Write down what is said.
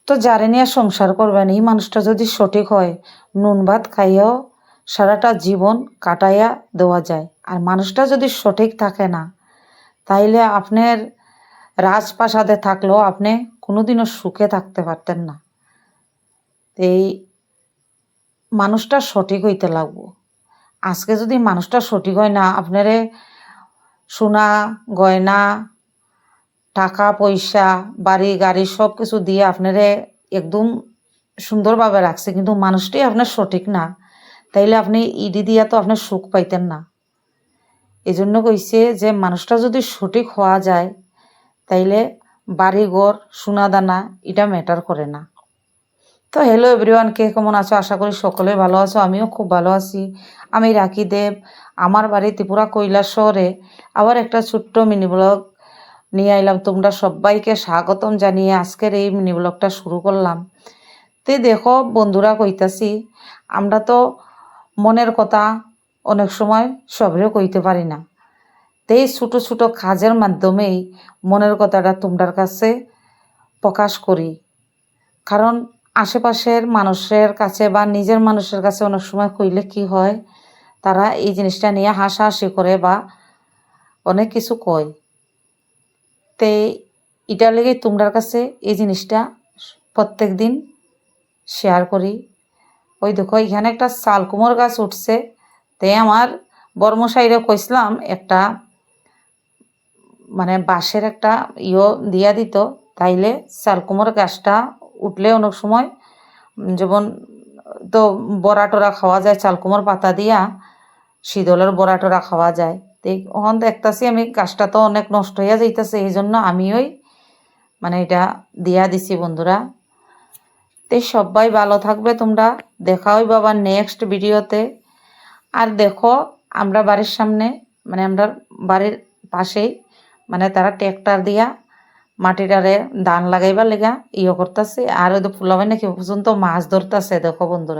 তো যারে নিয়ে সংসার করবেন এই মানুষটা যদি সঠিক হয়, নুন ভাত খাইয়াও সারাটা জীবন কাটাইয়া দেওয়া যায়। আর মানুষটা যদি সঠিক থাকে না, তাইলে আপনার রাজপ্রাসাদে থাকলেও আপনি কোনোদিনও সুখে থাকতে পারতেন না। এই মানুষটা সঠিক হইতে লাগবো। আজকে যদি মানুষটা সঠিক হয় না, আপনারে সোনা গয়না টাকা পয়সা বাড়ি গাড়ি সব কিছু দিয়ে আপনারে একদম সুন্দরভাবে রাখছে, কিন্তু মানুষটাই আপনার সঠিক না, তাইলে আপনি ইডি দিয়া তো আপনার সুখ পাইতেন না। এই জন্য কইছে যে মানুষটা যদি সঠিক হওয়া যায়, তাইলে বাড়ি ঘর সোনা দানা এটা ম্যাটার করে না। তো হ্যালো এভরিওয়ান, কে কেমন আছো? আশা করি সকলে ভালো আছো। আমিও খুব ভালো আছি। আমি রাখি দেব। আমার বাড়ি ত্রিপুরা কৈলাস শহরে আবার একটা ছোট্ট মিনি ব্লগ নিয়ে আইলাম। তোমরা সবাইকে স্বাগতম জানিয়ে আজকের এই মিনি ব্লগটা শুরু করলাম। তে দেখো বন্ধুরা, কইতাছি আমরা তো মনের কথা অনেক সময় সবরেও কইতে পারি না। তো এই ছোটো ছোটো কাজের মাধ্যমেই মনের কথাটা তোমরার কাছে প্রকাশ করি। কারণ আশেপাশের মানুষের কাছে বা নিজের মানুষের কাছে অনেক সময় কইলে কি হয়, তারা এই জিনিসটা নিয়ে হাসাহাসি করে বা অনেক কিছু কয়। তে এটার লেগে তোমরার কাছে এই জিনিসটা প্রত্যেক দিন শেয়ার করি। ওই দেখো এখানে একটা শালকুমোর গাছ উঠছে। তাই আমার বর্মশাইরে কইসলাম একটা মানে বাঁশের একটা দিয়া দিত, তাইলে শালকুমোর গাছটা উঠলে অনেক সময় যেমন তো বড়া টরা খাওয়া যায়, চালকুমোর পাতা দিয়া শীতলের বড়া টরা খাওয়া যায়। তো এখন দেখতেছি আমি গাছটা তো অনেক নষ্ট হইয়া যাইতেছে, এই জন্য আমি ওই মানে এটা দিয়া দিছি বন্ধুরা। তো সবাই ভালো থাকবে, তোমরা দেখা হইব আবার নেক্সট ভিডিওতে। আর দেখো আমরা বাড়ির সামনে মানে আমরা বাড়ির পাশেই মানে তারা ট্র্যাক্টর দিয়া মাটিটারে ধান লাগাইবার লেগা করতেছে, আর ওই তো ফুলাবাই নাকি পর্যন্ত মাছ ধরতেছে। দেখো বন্ধুরা।